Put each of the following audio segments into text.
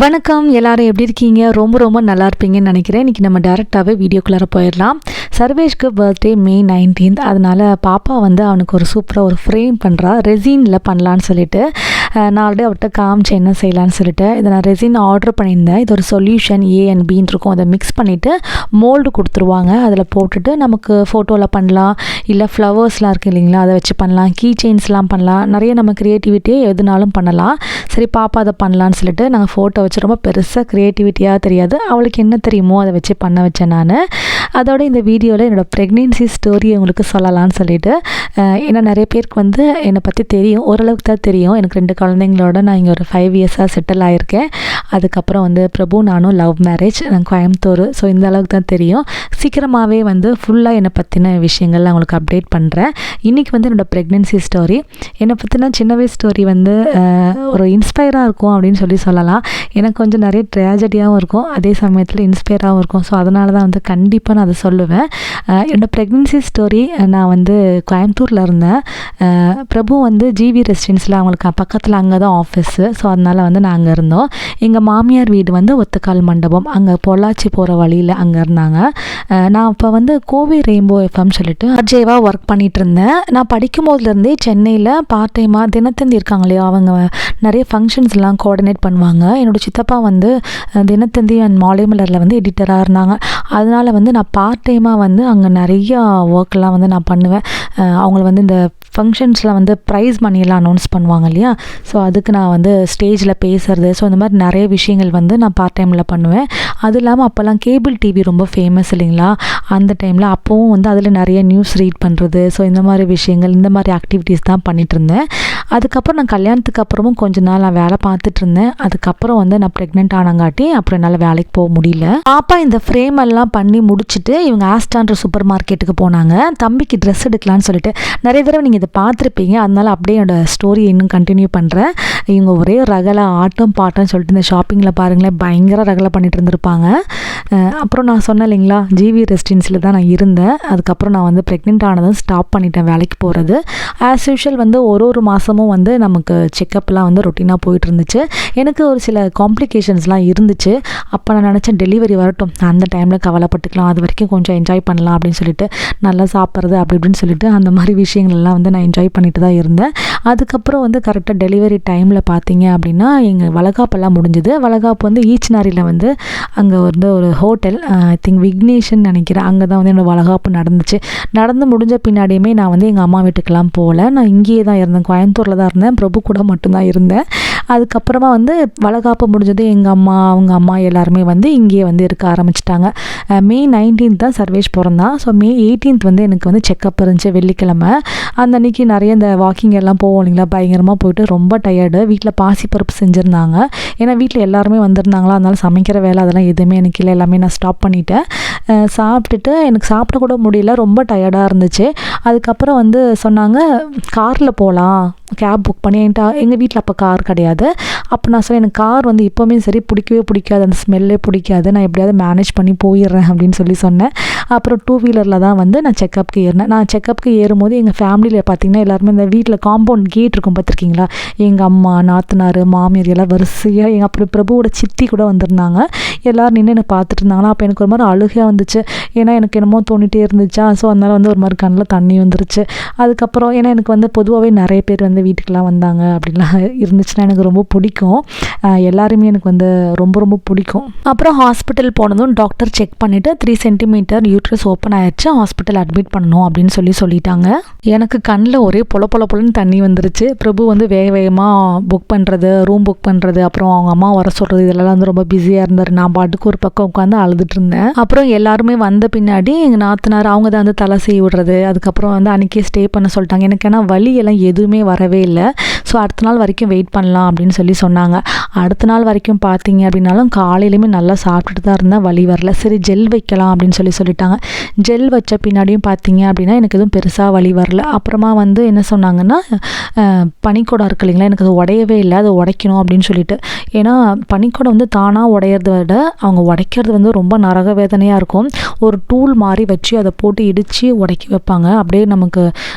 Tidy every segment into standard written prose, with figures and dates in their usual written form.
வணக்கம் எல்லாரும் எப்படி இருக்கீங்க? ரொம்ப நல்லா இருப்பீங்கன்னு நினைக்கிறேன். இன்றைக்கி நம்ம டேரெக்டாகவே வீடியோக்குள்ளார போயிடலாம். சர்வேஷ்க்கு பர்த்டே May 19th. அதனால் பாப்பா வந்து அவனுக்கு ஒரு சூப்பராக ஒரு ஃப்ரேம் பண்ணுறா. ரெசினில் பண்ணலான்னு சொல்லிட்டு நான் ஆல்ரெடி அவர்கிட்ட காமிச்சேன் என்ன செய்யலான்னு சொல்லிட்டு. இதை நான் ரெசின் ஆர்டர் பண்ணியிருந்தேன். இது ஒரு சொல்யூஷன் A and Bன்னு இருக்கும். அதை மிக்ஸ் பண்ணிவிட்டு மோல்டு கொடுத்துருவாங்க. அதில் போட்டுட்டு நமக்கு ஃபோட்டோவில் பண்ணலாம், இல்லை ஃப்ளவர்ஸ்லாம் இருக்குது இல்லைங்களா, அதை வச்சு பண்ணலாம், கீ செயின்ஸ்லாம் பண்ணலாம். நிறைய நம்ம க்ரியேட்டிவிட்டியை எதுனாலும் பண்ணலாம். சரி பாப்பா அதை பண்ணலான்னு சொல்லிட்டு நாங்கள் ஃபோட்டோ வச்சு ரொம்ப பெருசாக க்ரியேட்டிவிட்டியாக தெரியாது, அவளுக்கு என்ன தெரியுமோ அதை வச்சு பண்ண வச்சேன் நான். அதோட இந்த வீடியோவில் என்னோடய ப்ரெக்னென்சி ஸ்டோரி உங்களுக்கு சொல்லலான்னு சொல்லிட்டு, ஏன்னா நிறைய பேருக்கு வந்து என்னை பற்றி தெரியும், ஓரளவுக்கு தான் தெரியும். எனக்கு 2 குழந்தைங்களோட நான் இங்கே ஒரு 5 இயர்ஸாக செட்டில் ஆகியிருக்கேன். அதுக்கப்புறம் வந்து பிரபு நானும் லவ் மேரேஜ், நான் கோயம்புத்தூர். ஸோ இந்த அளவுக்கு தான் தெரியும். சீக்கிரமாகவே வந்து ஃபுல்லாக என்னை பற்றின விஷயங்கள் உங்களுக்கு அப்டேட் பண்ணுறேன். இன்றைக்கி வந்து என்னோடய ப்ரெக்னென்சி ஸ்டோரி, என்னை பற்றின சின்ன வயசு ஸ்டோரி வந்து ஒரு இன்ஸ்பயராக இருக்கும் அப்படின்னு சொல்லலாம். எனக்கு கொஞ்சம் நிறைய ட்ராஜடியாகவும் இருக்கும், அதே சமயத்தில் இன்ஸ்பயராகவும் இருக்கும். ஸோ அதனால தான் வந்து கண்டிப்பாக நான் அதை சொல்லுவேன். என்னோடய ப்ரெக்னென்சி ஸ்டோரி, நான் வந்து கோயம்புத்தூரில் இருந்தேன். பிரபு வந்து ஜிவி ரெசிடென்ஸில் அவங்களுக்கு பக்கத்தில் அங்கே தான் ஆஃபீஸு. ஸோ அதனால் வந்து நான் அங்கே இருந்தோம். எங்கள் மாமியார் வீடு வந்து ஒத்தக்கால் மண்டபம், அங்கே பொள்ளாச்சி போகிற வழியில் அங்கே இருந்தாங்க. நான் இப்போ வந்து கோவை ரெயின்போ எஃப்எம் சொல்லிட்டு அஜேவாக ஒர்க் பண்ணிகிட்டு இருந்தேன். நான் படிக்கும் போதுலேருந்தே சென்னையில் பார்ட் டைமாக தினத்தந்தி இருக்காங்க இல்லையா, அவங்க நிறைய ஃபங்க்ஷன்ஸ்லாம் கோஆர்டினேட் பண்ணுவாங்க. என்னோடய சித்தப்பா வந்து தினத்தந்தி அண்ட் மாலை மலரில் வந்து எடிட்டராக இருந்தாங்க. அதனால் வந்து நான் பார்ட் டைமாக வந்து அங்கே நிறையா ஒர்க்லாம் வந்து நான் பண்ணுவேன். அவங்கள வந்து இந்த ஃபங்க்ஷன்ஸில் வந்து ப்ரைஸ் மணியெல்லாம் அனௌன்ஸ் பண்ணுவாங்க இல்லையா, ஸோ அதுக்கு நான் வந்து ஸ்டேஜில் பேசுகிறது, ஸோ இந்த மாதிரி நிறைய விஷயங்கள் வந்து நான் பார்ட் டைமில் பண்ணுவேன். அது இல்லாமல் அப்போல்லாம் கேபிள் டிவி ரொம்ப ஃபேமஸ் இல்லைங்களா, அந்த டைமில் அப்போவும் வந்து அதில் நிறைய நியூஸ் ரீட் பண்ணுறது, ஸோ இந்த மாதிரி விஷயங்கள், இந்த மாதிரி ஆக்டிவிட்டீஸ் தான் பண்ணிகிட்டு இருந்தேன். அதுக்கப்புறம் நான் கல்யாணத்துக்கு அப்புறமும் கொஞ்ச நாள் நான் வேலை பார்த்துட்டு இருந்தேன். அதுக்கப்புறம் வந்து நான் ப்ரெக்னென்ட் ஆனங்காட்டி அப்புறம் என்னால் வேலைக்கு போக முடியல. பாப்பா இந்த ஃப்ரேம் எல்லாம் பண்ணி முடிச்சுட்டு இவங்க ஆஸ்டான்ற சூப்பர் மார்க்கெட்டுக்கு போனாங்க, தம்பிக்கு ட்ரெஸ் எடுக்கலான்னு சொல்லிட்டு. நிறைய தடவை நீங்கள் இதை பார்த்துருப்பீங்க, அதனால அப்படியே என்னோடய ஸ்டோரி இன்னும் கண்டினியூ பண்ணுறேன். இவங்க ஒரே ரகலை ஆட்டம் பாட்டம்னு சொல்லிட்டு இந்த ஷாப்பிங்கில் பாருங்களேன் பயங்கர ரகலை பண்ணிட்டு இருந்திருப்பாங்க. அப்புறம் நான் சொன்னேன் இல்லைங்களா, ஜிவி ரெசிடென்ஸில் தான் நான் இருந்தேன். அதுக்கப்புறம் நான் வந்து ப்ரெக்னென்ட் ஆனதும் ஸ்டாப் பண்ணிட்டேன் வேலைக்கு போகிறது. ஆஸ் யூஷுவல் வந்து ஒரு மாதமும் வந்து நமக்கு செக்கப்லாம் வந்து ரொட்டீனாக போயிட்டு இருந்துச்சு. எனக்கு ஒரு சில காம்ப்ளிகேஷன்ஸ்லாம் இருந்துச்சு. அப்போ நான் நினச்சேன் டெலிவரி வரட்டும், அந்த டைமில் கவலைப்பட்டுக்கலாம், அது வரைக்கும் கொஞ்சம் என்ஜாய் பண்ணலாம் அப்படின்னு சொல்லிட்டு, நல்லா சாப்பிட்றது அப்படி இப்படின்னு சொல்லிட்டு அந்த மாதிரி விஷயங்கள்லாம் வந்து நான் என்ஜாய் பண்ணிட்டு தான் இருந்தேன். அதுக்கப்புறம் வந்து கரெக்டாக டெலிவரி டைமில் பார்த்தீங்க அப்படின்னா எங்கள் வளகாப்பெல்லாம் முடிஞ்சுது. வளகாப்பு வந்து ஈச்சனாரியில் வந்து அங்கே வந்து ஒரு ஹோட்டல், ஐ திங்க் விக்னேஷன் நினைக்கிறேன், அங்கே தான் வந்து என்னோடய வளகாப்பு நடந்துச்சு. நடந்து முடிஞ்ச பின்னாடியுமே நான் வந்து எங்கள் அம்மா வீட்டுக்கெல்லாம் போகல, நான் இங்கேயே தான் இருந்தேன், கோயம்புத்தூரில் தான் இருந்தேன். பிரபு கூட மட்டும்தான் இருந்தேன். அதுக்கப்புறமா வந்து வளகாப்பு முடிஞ்சது எங்கள் அம்மா அவங்க அம்மா எல்லாருமே வந்து இங்கேயே வந்து இருக்க ஆரம்பிச்சிட்டாங்க. May 19th தான் சர்வேஷ் பிறந்தான். ஸோ May 18th வந்து எனக்கு வந்து செக்கப் இருந்துச்சு, வெள்ளிக்கிழமை. அந்த அன்றைக்கி நிறைய இந்த வாக்கிங் எல்லாம் போவோம் இல்லைங்களா, பயங்கரமாக போயிட்டு ரொம்ப டயர்டு. வீட்டில் பாசிப்பருப்பு செஞ்சுருந்தாங்க, ஏன்னா வீட்டில் எல்லாருமே வந்திருந்தாங்களா, அதனால சமைக்கிற வேலை அதெல்லாம் எதுவுமே எனக்கு இல்லை, எல்லாமே நான் ஸ்டாப் பண்ணிட்டேன். சாப்பிட்டுட்டு எனக்கு சாப்பிட கூட முடியல, ரொம்ப டயர்டாக இருந்துச்சு. அதுக்கப்புறம் வந்து சொன்னாங்க காரில் போகலாம், கேப் புக் பண்ணி. எங்கள் வீட்டில் அப்போ கார் கிடையாது. அப்போ நான் சொன்னேன் எனக்கு கார் வந்து இப்போவுமே சரி பிடிக்கவே பிடிக்காது, அந்த ஸ்மெல்லே பிடிக்காது, நான் எப்படியாவது மேனேஜ் பண்ணி போயிடுறேன் அப்படின்னு சொன்னேன். அப்புறம் 2 வீலரில் தான் வந்து நான் செக்கப்புக்கு ஏறினேன். நான் செக்கப்புக்கு ஏறும்போது எங்கள் ஃபேமிலியில் பார்த்திங்கன்னா எல்லாருமே இந்த வீட்டில் காம்பவுண்ட் கேட் இருக்கும் பார்த்துருக்கீங்களா, எங்கள் அம்மா, நாத்தனார், மாமியார் எல்லாம் வரிசையாக, எங்கள் அப்புறம் பிரபுவோட சித்தி கூட வந்திருந்தாங்க. எல்லோரும் நின்று என்னை பார்த்துட்டு இருந்தாங்களா. அப்போ எனக்கு ஒரு மாதிரி அழுகையாக வந்துச்சு, ஏன்னா எனக்கு என்னமோ தோணிகிட்டே இருந்துச்சா. ஸோ அதனால் வந்து ஒரு மாதிரி கண்ணில் தண்ணி வந்துருச்சு. அதுக்கப்புறம் ஏன்னா எனக்கு வந்து பொதுவாகவே நிறைய பேர் வந்து வீட்டுக்கெலாம் வந்தாங்க அப்படிலாம் இருந்துச்சுன்னா எனக்கு ரொம்ப பிடிக்கும். எல்லாருமே எனக்கு வந்து ரொம்ப பிடிக்கும். அப்புறம் ஹாஸ்பிட்டல் போனதும் டாக்டர் செக் பண்ணிவிட்டு 3 சென்டிமீட்டர் யூட்ரஸ் ஓப்பன் ஆயிடுச்சு, ஹாஸ்பிட்டல் அட்மிட் பண்ணணும் அப்படின்னு சொல்லிட்டாங்க. எனக்கு கண்ணில் ஒரே பொலன்னு தண்ணி வந்துருச்சு. பிரபு வந்து வேகமாக புக் பண்ணுறது, ரூம் புக் பண்ணுறது, அப்புறம் அவங்க அம்மா வர சொல்கிறது, இதெல்லாம் வந்து ரொம்ப பிஸியாக இருந்தார். நான் பாட்டுக்கு ஒரு பக்கம் உட்காந்து அழுதுட்டு இருந்தேன். அப்புறம் எல்லாருமே வந்த பின்னாடி எங்கள் நாத்தனார் அவங்க தான் வந்து தலை செய்ய விடுறது, அதுக்கப்புறம் வந்து அன்றைக்கே ஸ்டே பண்ண சொல்லிட்டாங்க. எனக்கு ஏன்னா வலியெல்லாம் எதுவுமே வரவே இல்லை. ஸோ அடுத்த நாள் வரைக்கும் வெயிட் பண்ணலாம் அப்படின்னு சொன்னாங்க. அடுத்த நாள் வரைக்கும் பார்த்தீங்க அப்படின்னாலும் காலையிலையுமே நல்லா சாப்பிட்டுட்டு தான் இருந்தேன், வலி வரல. சரி ஜெல் வைக்கலாம் அப்படின்னு சொல்லிட்டாங்க. ஜெல் வச்ச பின்னாடியும் பார்த்தீங்க அப்படின்னா எனக்கு எதுவும் பெருசாக வலி வரல. அப்புறமா வந்து என்ன சொன்னாங்கன்னா, பனிக்கூடம் இருக்கு இல்லைங்களா, எனக்கு அது உடையவே இல்லை, அதை உடைக்கணும் அப்படின்னு சொல்லிட்டு. ஏன்னா பனிக்கூடம் வந்து தானாக உடையிறத விட அவங்க உடைக்கிறது வந்து ரொம்ப நரக வேதனையாக இருக்கும். ஒரு டூல் மாதிரி வச்சு அதை போட்டு இடித்து உடைக்கி வைப்பாங்க. அப்படியே நமக்கு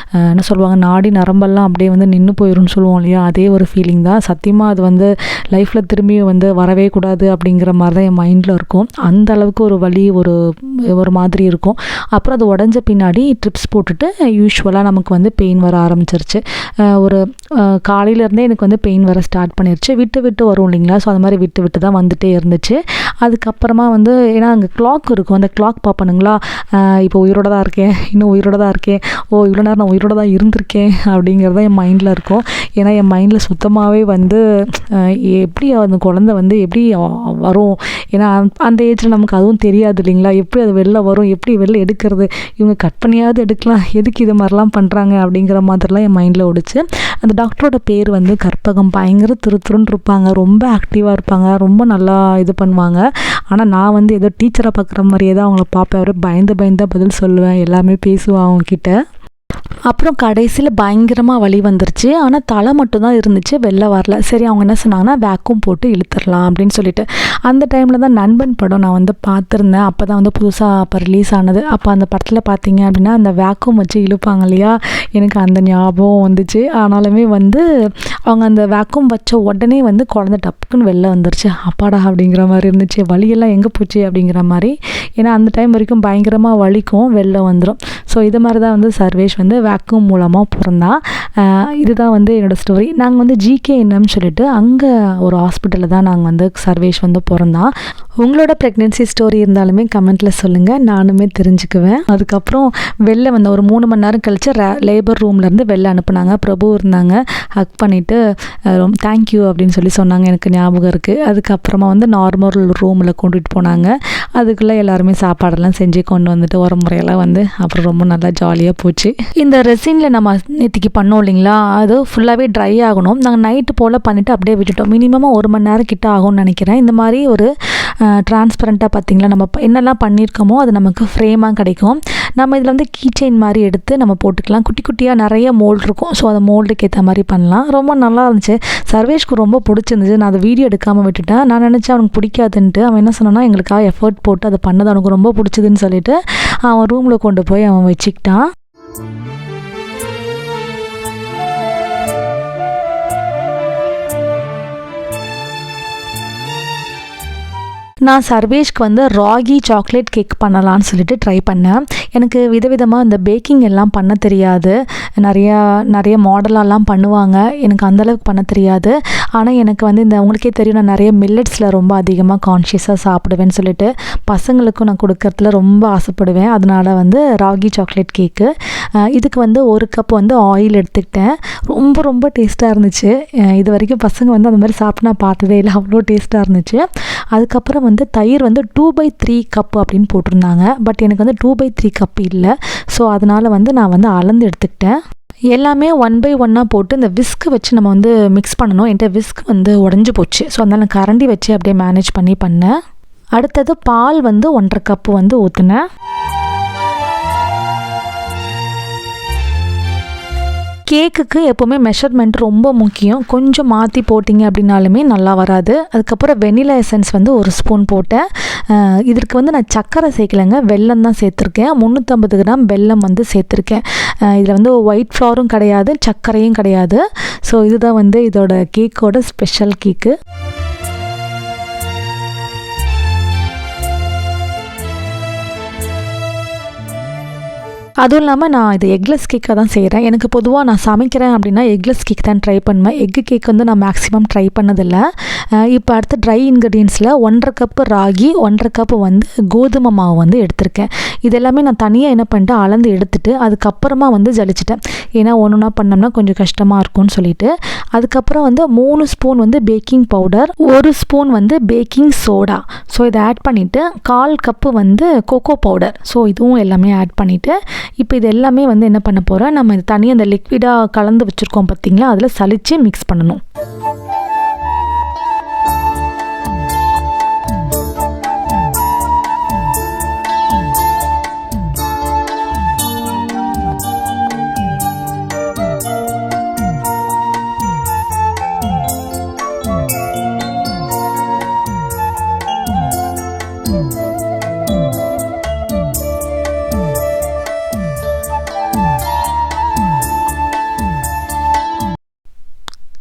என்ன சொல்லுவாங்க, நாடி நரம்பெல்லாம் அப்படியே வந்து நின்று போயிடும்னு சொல்லுவோம் இல்லையா, அதே ஒரு ஃபீலிங் தான். சத்தியமாக அது வந்து லைஃப் லைஃப்பில் திரும்பி வந்து வரவே கூடாது அப்படிங்கிற மாதிரி தான் என் மைண்டில் இருக்கும். அந்த அளவுக்கு ஒரு வலி ஒரு மாதிரி இருக்கும். அப்புறம் அது உடஞ்ச பின்னாடி ட்ரிப்ஸ் போட்டுட்டு யூஸ்வலாக நமக்கு வந்து பெயின் வர ஆரம்பிச்சிருச்சு. ஒரு காலையிலேருந்தே எனக்கு வந்து பெயின் வர ஸ்டார்ட் பண்ணிருச்சு. விட்டு விட்டு வரும் இல்லைங்களா, ஸோ அது மாதிரி விட்டு விட்டு தான் வந்துகிட்டே இருந்துச்சு. அதுக்கப்புறமா வந்து ஏன்னா அங்கே கிளாக் இருக்கும், அந்த கிளாக் பார்ப்பனுங்களா, இப்போ உயிரோட தான் இருக்கேன், இன்னும் உயிரோட தான் இருக்கேன், இவ்வளோ நேரம் நான் உயிரோட தான் இருந்திருக்கேன் அப்படிங்கிறது என் மைண்டில் இருக்கும். ஏன்னா என் மைண்டில் சுத்தமாகவே வந்து எப்படி அந்த குழந்தை வந்து எப்படி வரும், ஏன்னா அந்த ஏஜில் நமக்கு அதுவும் தெரியாது இல்லைங்களா, எப்படி அது வெளில வரும், எப்படி வெளில எடுக்கிறது, இவங்க கட் பண்ணியாவது எடுக்கலாம், எதுக்கு இது மாதிரிலாம் பண்ணுறாங்க அப்படிங்கிற மாதிரிலாம் என் மைண்டில் ஓடிச்சு. அந்த டாக்டரோட பேர் வந்து கற்பகம். பயங்கர துருன்னு இருப்பாங்க, ரொம்ப ஆக்டிவாக இருப்பாங்க, ரொம்ப நல்லா இது பண்ணுவாங்க. ஆனால் நான் வந்து ஏதோ டீச்சரை பார்க்குற மாதிரியே தான் அவங்கள பார்ப்பேன். அவரே பயந்து தான் பதில் சொல்லுவேன், எல்லாமே பேசுவேன் அவங்கக்கிட்ட. அப்புறம் கடைசியில் பயங்கரமாக வலி வந்துருச்சு. ஆனால் தலை மட்டும் தான் இருந்துச்சு, வெளில வரல. சரி, அவங்க என்ன சொன்னாங்கன்னா வேக்யூம் போட்டு இழுத்துடலாம் அப்படின்னு சொல்லிட்டு. அந்த டைமில் தான் நண்பன் படம் நான் வந்து பார்த்துருந்தேன். அப்போ தான் வந்து புதுசாக அப்போ ரிலீஸ் ஆனது. அப்போ அந்த படத்தில் பார்த்தீங்க அப்படின்னா அந்த வேக்யூம் வச்சு இழுப்பாங்க இல்லையா, எனக்கு அந்த ஞாபகம் வந்துச்சு. ஆனாலுமே வந்து அவங்க அந்த வேக்யூம் வச்ச உடனே வந்து குழந்தை டப்புக்குன்னு வெளில வந்துருச்சு. அப்பாடா அப்படிங்கிற மாதிரி இருந்துச்சு. வலியெல்லாம் எங்கே போச்சு அப்படிங்கிற மாதிரி. ஏன்னா அந்த டைம் வரைக்கும் பயங்கரமாக வலிக்கும், வெளில வந்துடும். ஸோ இது மாதிரி தான் வந்து சர்வேஷ் வந்து வேக்யூம் மூலமாக பிறந்தான். இதுதான் வந்து என்னோடய ஸ்டோரி. நாங்கள் வந்து ஜிகேஎன்எம்னு சொல்லிட்டு அங்கே ஒரு ஹாஸ்பிட்டலில் தான் நாங்கள் வந்து சர்வேஷ் வந்து பிறந்தான். உங்களோட ப்ரெக்னென்சி ஸ்டோரி இருந்தாலுமே கமெண்ட்டில் சொல்லுங்கள், நானுமே தெரிஞ்சுக்குவேன். அதுக்கப்புறம் வெளில வந்த ஒரு 3 மணி நேரம் கழித்து லேபர் ரூம்லேருந்து வெளில அனுப்புனாங்க. பிரபு இருந்தாங்க, ஹக் பண்ணிவிட்டு தேங்க்யூ அப்படின்னு சொல்லி சொன்னாங்க, எனக்கு ஞாபகம் இருக்குது. அதுக்கப்புறமா வந்து நார்மல் ரூமில் கொண்டுட்டு போனாங்க. அதுக்குள்ளே எல்லாருமே சாப்பாடெல்லாம் செஞ்சு கொண்டு வந்துட்டு ஒரு முறையெல்லாம் வந்து அப்புறம் ரொம்ப நல்லா ஜாலியாக போச்சு. இந்த ரெசினில் நம்ம நேற்றுக்கு பண்ணோம் இல்லைங்களா, அது ஃபுல்லாகவே ட்ரை ஆகணும். நாங்கள் நைட்டு போல் பண்ணிவிட்டு அப்படியே விட்டுட்டோம். மினிமமாக 1 மணி நேரம் கிட்ட ஆகும்னு நினைக்கிறேன். இந்த மாதிரி ஒரு டிரான்ஸ்பரண்ட்டாக பார்த்திங்களா, நம்ம என்னெல்லாம் பண்ணியிருக்கோமோ அது நமக்கு ஃப்ரேமாக கிடைக்கும். நம்ம இதில் வந்து கீ செயின் மாதிரி எடுத்து நம்ம போட்டுக்கலாம். குட்டி குட்டியாக நிறைய மோல்டு இருக்கும், ஸோ அந்த மோல்டுக்கு ஏற்ற மாதிரி பண்ணலாம். ரொம்ப நல்லா இருந்துச்சு. சர்வேஷ்க்கு ரொம்ப பிடிச்சிருந்துச்சு. நான் அதை வீடியோ எடுக்காமல் விட்டுட்டேன். நான் நினச்சேன் அவனுக்கு பிடிக்காதுன்ட்டு. அவன் என்ன சொன்னான்னா, எங்களுக்காக எஃபர்ட் போட்டு அதை பண்ணது அவனுக்கு ரொம்ப பிடிச்சதுன்னு சொல்லிட்டு அவன் ரூமில் கொண்டு போய் அவன் வச்சுக்கிட்டான். நான் சர்வேஷ்க்கு வந்து ராகி சாக்லேட் கேக் பண்ணலான்னு சொல்லிட்டு ட்ரை பண்ணேன். எனக்கு விதவிதமாக இந்த பேக்கிங் எல்லாம் பண்ண தெரியாது. நிறைய மாடலெல்லாம் பண்ணுவாங்க, எனக்கு அந்தளவுக்கு பண்ண தெரியாது. ஆனால் எனக்கு வந்து இந்த உங்களுக்கே தெரியும், நான் நிறைய மில்லட்ஸில் ரொம்ப அதிகமாக கான்ஷியஸாக சாப்பிடுவேன்னு சொல்லிட்டு பசங்களுக்கும் நான் கொடுக்கறதுல ரொம்ப ஆசைப்படுவேன். அதனால் வந்து ராகி சாக்லேட் கேக்கு, இதுக்கு வந்து 1 கப் வந்து ஆயில் எடுத்துக்கிட்டேன். ரொம்ப டேஸ்ட்டாக இருந்துச்சு. இது வரைக்கும் பசங்க வந்து அந்த மாதிரி சாப்பிட்டு நான் பார்த்ததே இல்லை, அவ்வளோ டேஸ்ட்டாக இருந்துச்சு. அதுக்கப்புறம் வந்து தயிர் வந்து 2/3 கப் அப்படின்னு போட்டிருந்தாங்க. பட் எனக்கு வந்து 2/3 கப் இல்லை. ஸோ அதனால் வந்து நான் வந்து அளந்து எடுத்துக்கிட்டேன். எல்லாமே 1/1 போட்டு இந்த விஸ்க்கு வச்சு நம்ம வந்து மிக்ஸ் பண்ணணும். என்கிட்ட விஸ்க் வந்து உடஞ்சி போச்சு. ஸோ அதனால் நான் கரண்டி வச்சு அப்படியே மேனேஜ் பண்ணேன். அடுத்தது பால் வந்து 1.5 கப்பு வந்து ஊற்றினேன். கேக்குக்கு எப்போவுமே மெஷர்மெண்ட் ரொம்ப முக்கியம். கொஞ்சம் மாற்றி போட்டிங்க அப்படின்னாலுமே நல்லா வராது. அதுக்கப்புறம் வெனிலா எசன்ஸ் வந்து 1 ஸ்பூன் போட்டேன். இதற்கு வந்து நான் சர்க்கரை சேர்க்கலைங்க, வெல்லம் தான் சேர்த்துருக்கேன். 350 கிராம் வெல்லம் வந்து சேர்த்துருக்கேன். இதில் வந்து ஒயிட் ஃப்ளவரும் கிடையாது, சர்க்கரையும் கிடையாது. ஸோ இதுதான் வந்து இதோட கேக்கோட ஸ்பெஷல் கேக்கு. அதுவும் இல்லாமல் நான் இது எக்லெஸ் கேக்காக தான் செய்கிறேன். எனக்கு பொதுவாக நான் சமைக்கிறேன் அப்படின்னா எக்லெஸ் கேக் தான் ட்ரை பண்ணுவேன். எக்கு கேக் வந்து நான் மேக்ஸிமம் ட்ரை பண்ணதில்லை. இப்போ அடுத்து ட்ரை இன்க்ரீடியன்ஸில் 1.5 கப்பு ராகி, 1.5 கப்பு வந்து கோதுமை மாவு வந்து எடுத்திருக்கேன். இது எல்லாமே நான் தனியாக என்ன பண்ணிட்டேன், அளந்து எடுத்துட்டு அதுக்கப்புறமா வந்து ஜலிச்சிட்டேன். ஏன்னா ஒன்றுனா பண்ணோம்னா கொஞ்சம் கஷ்டமாக இருக்கும்னு சொல்லிட்டு. அதுக்கப்புறம் வந்து 3 ஸ்பூன் வந்து பேக்கிங் பவுடர், 1 ஸ்பூன் வந்து பேக்கிங் சோடா. ஸோ இதை ஆட் பண்ணிவிட்டு 1/4 கப்பு வந்து கோகோ பவுடர். ஸோ இதுவும் எல்லாமே ஆட் பண்ணிவிட்டு இப்போ இது எல்லாமே வந்து என்ன பண்ண போகிறேன், நம்ம இது தனியாக அந்த லிக்விடாக கலந்து வச்சுருக்கோம் பார்த்திங்களா, அதில் சலித்து மிக்ஸ் பண்ணணும்.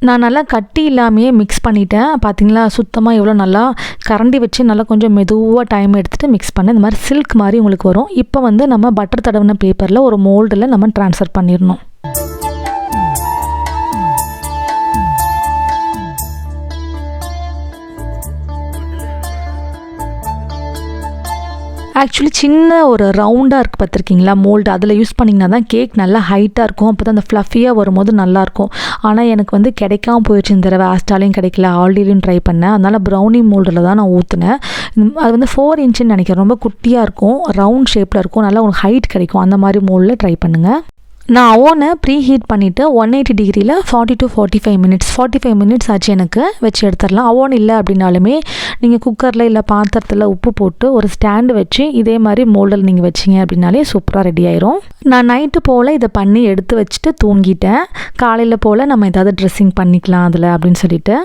நான் நல்லா கட்டி இல்லாமையே மிக்ஸ் பண்ணிட்டேன். பார்த்தீங்களா சுத்தமாக எவ்வளோ நல்லா கரண்டி வச்சு நல்லா கொஞ்சம் மெதுவாக டைம் எடுத்துகிட்டு மிக்ஸ் பண்ணேன். இந்த மாதிரி சில்க் மாதிரி உங்களுக்கு வரும். இப்போ வந்து நம்ம பட்டர் தடவின பேப்பரில் ஒரு மோல்டில் நம்ம ட்ரான்ஸ்ஃபர் பண்ணிடணும். ஆக்சுவலி சின்ன ஒரு ரவுண்டாக இருக்குது பார்த்துருக்கீங்களா மோல்டு, அதில் யூஸ் பண்ணிங்கன்னா தான் கேக் நல்லா ஹைட்டாக இருக்கும். அப்போ தான் அந்த ஃப்ளஃபியாக வரும்போது நல்லாயிருக்கும். ஆனால் எனக்கு வந்து கிடைக்காம போயிடுச்சு இந்த தடவை. ஆஸ்டாலையும் கிடைக்கல, ஆல்ரெடியும் ட்ரை பண்ணேன். அதனால் ப்ரௌனி மோல்டில் தான் நான் ஊற்றுனேன். அது வந்து 4 இன்ச்சுன்னு நினைக்கிறேன். ரொம்ப குட்டியாக இருக்கும், ரவுண்ட் ஷேப்பில் இருக்கும், நல்லா உங்களுக்கு ஹைட் கிடைக்கும். அந்த மாதிரி மோல்டில் ட்ரை பண்ணுங்கள். நான் ஓவனை ப்ரீ ஹீட் பண்ணிவிட்டு 180 டிகிரியில் 40 to 45 மினிட்ஸ் ஆச்சு எனக்கு வச்சு எடுத்துடலாம். ஓவன் இல்லை அப்படின்னாலுமே நீங்கள் குக்கரில் இல்லை பாத்திரத்தில் உப்பு போட்டு ஒரு ஸ்டாண்டு வச்சு இதே மாதிரி மோல்டில் நீங்கள் வச்சிங்க அப்படின்னாலே சூப்பராக ரெடி ஆயிரும். நான் நைட்டு போல் இதை பண்ணி எடுத்து வச்சுட்டு தூங்கிட்டேன். காலையில் போல் நம்ம ஏதாவது ட்ரெஸ்ஸிங் பண்ணிக்கலாம் அதில் அப்படின்னு சொல்லிட்டு.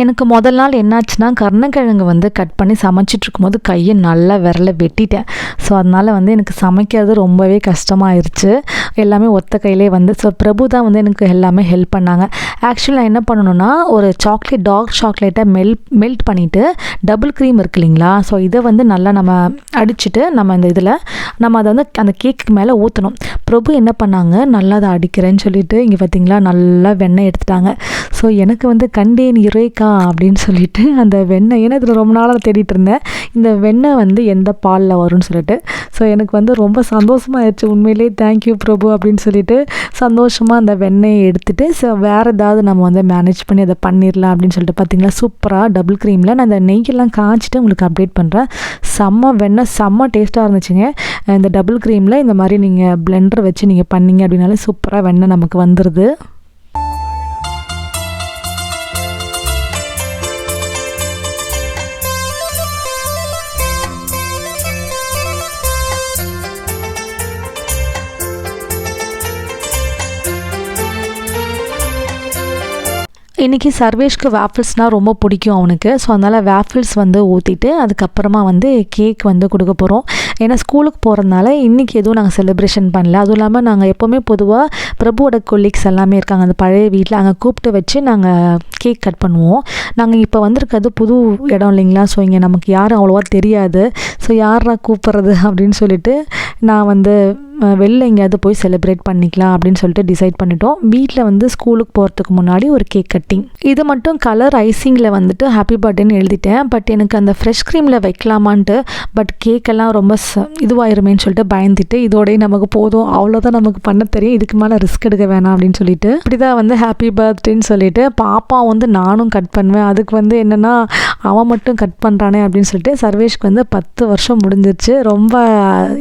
எனக்கு முதல் நாள் என்னாச்சுன்னா கருணக்கிழங்கு வந்து கட் பண்ணி சமைச்சிட்ருக்கும்போது கையை நல்லா விரல வெட்டிட்டேன். ஸோ அதனால் வந்து எனக்கு சமைக்கிறது ரொம்பவே கஷ்டமாயிருச்சு. எல்லாமே ஒத்த கையிலே வந்து ஸோ பிரபு தான் வந்து எனக்கு எல்லாமே ஹெல்ப் பண்ணாங்க. ஆக்சுவலி நான் என்ன பண்ணணுன்னா ஒரு டார்க் சாக்லேட்டை மெல்ட் பண்ணிவிட்டு டபுள் க்ரீம் இருக்கு இல்லைங்களா, ஸோ இதை வந்து நல்லா நம்ம அடிச்சுட்டு நம்ம இந்த இதில் நம்ம அதை வந்து அந்த கேக்கு மேலே ஊற்றணும். பிரபு என்ன பண்ணாங்க, நல்லா அதை அடிக்கிறேன்னு சொல்லிட்டு இங்கே பார்த்திங்களா நல்லா வெண்ணெய் எடுத்துட்டாங்க. ஸோ எனக்கு வந்து கண்டேன் யுரேகா அப்படின்னு சொல்லிட்டு அந்த வெண்ணெய், ஏன்னா இதில் ரொம்ப நாளாக தேடிட்டு இருந்தேன் இந்த வெண்ணெய் வந்து எந்த பாலில் வரும்னு சொல்லிட்டு. ஸோ எனக்கு வந்து ரொம்ப சந்தோஷமாகிடுச்சு. உண்மையிலே தேங்க்யூ பிரபு அப்படின்னு சொல்லிட்டு சந்தோஷமாக அந்த வெண்ணெயை எடுத்துகிட்டு ஸோ வேறு ஏதாவது நம்ம வந்து மேனேஜ் பண்ணி அதை பண்ணிடலாம் அப்படின்னு சொல்லிட்டு பார்த்திங்களா சூப்பராக டபுள் க்ரீமில் நான் இந்த நெய்யெல்லாம் காய்ச்சிட்டு உங்களுக்கு அப்டேட் பண்ணுறேன். செம்ம வெண்ணெய் செம்ம டேஸ்ட்டாக இருந்துச்சுங்க. இந்த டபுள் க்ரீமில் இந்த மாதிரி நீங்கள் பிளெண்டர் வச்சு நீங்கள் பண்ணிங்க அப்படின்னாலே சூப்பராக வெண்ணெய் நமக்கு வந்துடுது. இன்றைக்கி சர்வேஷ்க்கு வேஃபிள்ஸ்னால் ரொம்ப பிடிக்கும் அவனுக்கு. ஸோ அதனால் வேஃபிள்ஸ் வந்து ஊற்றிட்டு அதுக்கப்புறமா வந்து கேக் வந்து கொடுக்க போகிறோம். ஏன்னா ஸ்கூலுக்கு போகிறதுனால இன்றைக்கி எதுவும் நாங்கள் செலிப்ரேஷன் பண்ணல. அதுவும் இல்லாமல் நாங்கள் எப்போவுமே பொதுவாக பிரபுவோட கொலீக்ஸ் எல்லாமே இருக்காங்க அந்த பழைய வீட்டில், அங்கே கூப்பிட்டு வச்சு நாங்கள் கேக் கட் பண்ணுவோம். நாங்கள் இப்போ வந்திருக்கிறது புது இடம் இல்லைங்களா, ஸோ இங்கே நமக்கு யாரும் அவ்வளோவா தெரியாது. ஸோ யாரா கூப்பிட்றது அப்படின்னு சொல்லிட்டு நான் வந்து வெளில எங்கேயாவது போய் செலிப்ரேட் பண்ணிக்கலாம் அப்படின்னு சொல்லிட்டு டிசைட் பண்ணிட்டோம். வீட்டில் வந்து ஸ்கூலுக்கு போகிறதுக்கு முன்னாடி ஒரு கேக் கட்டிங். இது மட்டும் கலர் ஐசிங்கில் வந்துட்டு ஹாப்பி பர்த்டேன்னு எழுதிட்டேன். பட் எனக்கு அந்த ஃப்ரெஷ் க்ரீமில் வைக்கலாமான்ட்டு பட் கேக்கெல்லாம் ரொம்ப இதுவாயிருமேன்னு சொல்லிட்டு பயந்துட்டு இதோடய நமக்கு போதும், அவ்வளோதான் நமக்கு பண்ண தெரியும், இதுக்கு மேலே ரிஸ்க் எடுக்க வேணாம் அப்படின்னு சொல்லிட்டு இப்படி தான் வந்து ஹாப்பி பர்த்டேன்னு சொல்லிட்டு பாப்பா வந்து நானும் கட் பண்ணுவேன். அதுக்கு வந்து என்னென்னா அவன் மட்டும் கட் பண்ணுறானே அப்படின்னு சொல்லிட்டு சர்வேஷ்க்கு வந்து 10 வருஷம் முடிஞ்சிருச்சு. ரொம்ப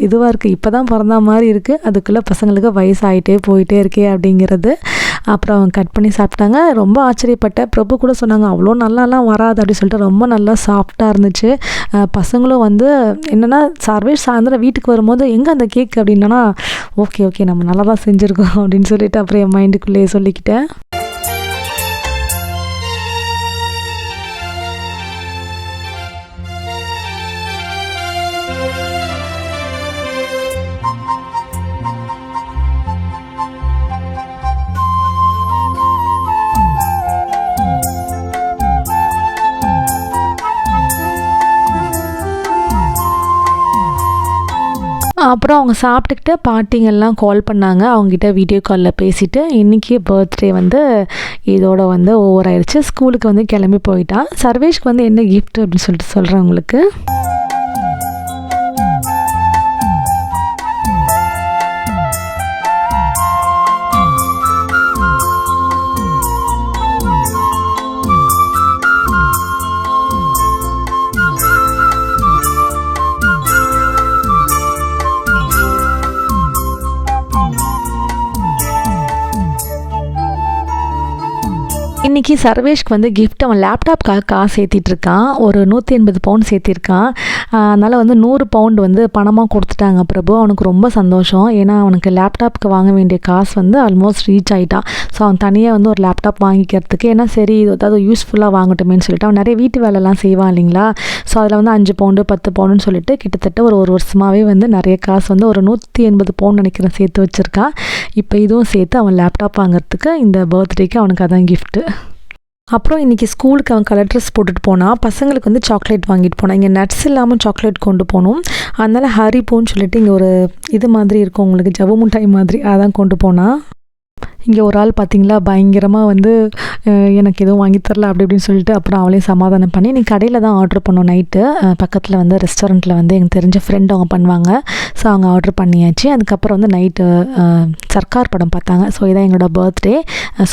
இதுவாக இருக்குது, இப்போ தான் பிறந்த மாதிரி இருக்குது. அதுக்குள்ளே பசங்களுக்கு வயசாகிட்டே போயிட்டே இருக்கே அப்படிங்கிறது. அப்புறம் கட் பண்ணி சாப்பிட்டாங்க. ரொம்ப ஆச்சரியப்பட்டேன். பிரபு கூட சொன்னாங்க அவ்வளோ நல்லாலாம் வராது அப்படின்னு சொல்லிட்டு ரொம்ப நல்லா சாஃப்டாக இருந்துச்சு. பசங்களும் வந்து என்னென்னா சர்வேஷ் சாயந்தரம் வீட்டுக்கு வரும்போது எங்கே அந்த கேக் அப்படின்னா ஓகே நம்ம நல்லா தான் செஞ்சுருக்கோம் அப்படின்னு சொல்லிட்டு அப்புறம் என் மைண்டுக்குள்ளேயே சொல்லிக்கிட்டேன். அப்புறம் அவங்க சாப்பிட்டுக்கிட்டு பாட்டிங்கெல்லாம் கால் பண்ணாங்க. அவங்ககிட்ட வீடியோ காலில் பேசிவிட்டு இன்றைக்கி பர்த்டே வந்து இதோட வந்து ஓவர் ஆயிடுச்சு. ஸ்கூலுக்கு வந்து கிளம்பி போயிட்டான். சர்வேஷ்க்கு வந்து என்ன கிஃப்ட் அப்படின்னு சொல்லிட்டு சொல்கிறேன் உங்களுக்கு. இன்றைக்கி சர்வேஷ்க்கு வந்து கிஃப்ட் அவன் லேப்டாப்காக காசு சேர்த்திட்டு இருக்கான். ஒரு 180 பவுண்ட் சேர்த்திருக்கான். அதனால் வந்து 100 பவுண்ட் வந்து பணமாக கொடுத்துட்டாங்க பிரபு. அவனுக்கு ரொம்ப சந்தோஷம். ஏன்னா அவனுக்கு லேப்டாப்க்கு வாங்க வேண்டிய காசு வந்து ஆல்மோஸ்ட் ரீச் ஆகிட்டான். ஸோ அவன் தனியாக வந்து ஒரு லேப்டாப் வாங்கிக்கிறதுக்கு, ஏன்னா சரி இது ஏதாவது யூஸ்ஃபுல்லாக வாங்கட்டுமேன்னு சொல்லிட்டு அவன் நிறைய வீட்டு வேலைலாம் செய்வான் இல்லைங்களா. ஸோ அதில் வந்து 5 பவுண்டு 10 பவுண்டுன்னு சொல்லிட்டு கிட்டத்தட்ட ஒரு வருஷமாகவே வந்து நிறைய காசு வந்து ஒரு 180 பவுண்ட் நினைக்கிறேன் சேர்த்து வச்சுருக்கான். இப்போ இதுவும் சேர்த்து அவன் லேப்டாப் வாங்குறதுக்கு இந்த பர்த்டேக்கு அவனுக்கு அதான் கிஃப்ட்டு. அப்புறம் இன்றைக்கி ஸ்கூலுக்கு அவன் கலர் ட்ரெஸ் போட்டுட்டு போனால் பசங்களுக்கு வந்து சாக்லேட் வாங்கிட்டு போனான். இங்கே நட்ஸ் இல்லாமல் சாக்லேட் கொண்டு போகணும். அதனால் ஹரிப்பூன்னு சொல்லிட்டு இங்கே ஒரு இது மாதிரி இருக்கும் உங்களுக்கு, ஜவ்வு மிட்டாய் மாதிரி, அதான் கொண்டு போனான். இங்கே ஒரு ஆள் பார்த்திங்களா பயங்கரமாக வந்து எனக்கு எதுவும் வாங்கி தரல அப்படி இப்படின்னு சொல்லிட்டு அப்புறம் அவளையும் சமாதானம் பண்ணி நீ கடையில் தான் ஆர்டர் பண்ணோம். நைட்டு பக்கத்தில் வந்து ரெஸ்டாரண்ட்டில் வந்து எனக்கு தெரிஞ்ச ஃப்ரெண்ட் அவங்க பண்ணுவாங்க. ஸோ அவங்க ஆர்டர் பண்ணியாச்சு. அதுக்கப்புறம் வந்து நைட்டு சர்க்கார் படம் பார்த்தாங்க. ஸோ இதான் எங்களோட பர்த்டே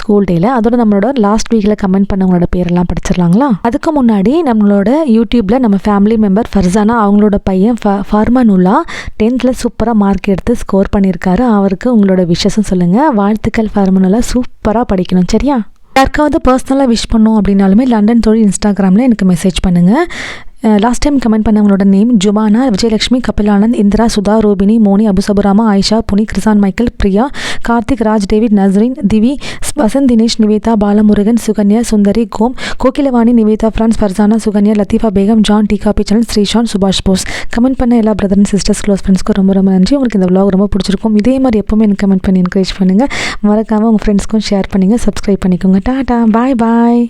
ஸ்கூல் டேயில். அதோட நம்மளோட லாஸ்ட் வீக்கில் கமெண்ட் பண்ணவங்களோட பேரெல்லாம் படிச்சிடலாங்களா. அதுக்கு முன்னாடி நம்மளோட யூடியூப்பில் நம்ம ஃபேமிலி மெம்பர் ஃபர்சானா அவங்களோட பையன் ஃபர்மானுல்லா 10th சூப்பராக மார்க் எடுத்து ஸ்கோர் பண்ணியிருக்காரு. அவருக்கு உங்களோட விஷஸும் சொல்லுங்கள். வாழ்த்துக்கள் ஃபர்மானுல்லா, சூப்பராக படிக்கணும் சரியா. யாருக்காவது பர்சனலாக விஷ் பண்ணோம் அப்படின்னாலுமே லண்டன் தொழில் இன்ஸ்டாகிராமில் எனக்கு மெசேஜ் பண்ணுங்கள். லாஸ்ட் டைம் கமெண்ட் பண்ணவங்களோட நேம் ஜுமானா, விஜயலட்சுமி, கபிலானந்த், இந்திரா, சுதா, ரோபினி, மோனி, அபுசபுராமா, ஆயிஷா, புனி, கிருசான், மைக்கேல், பிரியா, கார்த்திக், ராஜ், டேவிட், நஸ்ரீன், திவி, வசந்த், தினேஷ், நிவேதா, பாலமுருகன், சுகன்யா, சுந்தரி, கோம், Kokilavani, Nivetha, Frans, Farzana, Sukanya, Latifa Begum, John, D coffee channel, Srishan, சுபாஷ் போஸ். கமெண்ட் பண்ண எல்லா பிரதர் அண்ட் சிஸ்டர்ஸ் க்ளோஸ் ஃப்ரெண்ட்ஸ்க்கும் ரொம்ப ரொம்ப நன்றி. உங்களுக்கு இந்த vlog ரொம்ப பிடிச்சிருக்கும். இதே மாதிரி எப்போவுமே எனக்கு கமெண்ட் பண்ணி என்கரேஜ் பண்ணுங்கள். மறக்காமல் உங்கள் ஃப்ரெண்ட்ஸ்க்கும் ஷேர் பண்ணுங்கள். சப்ஸ்கிரைப் பண்ணிக்கோங்க. டாடா, பாய் பாய்.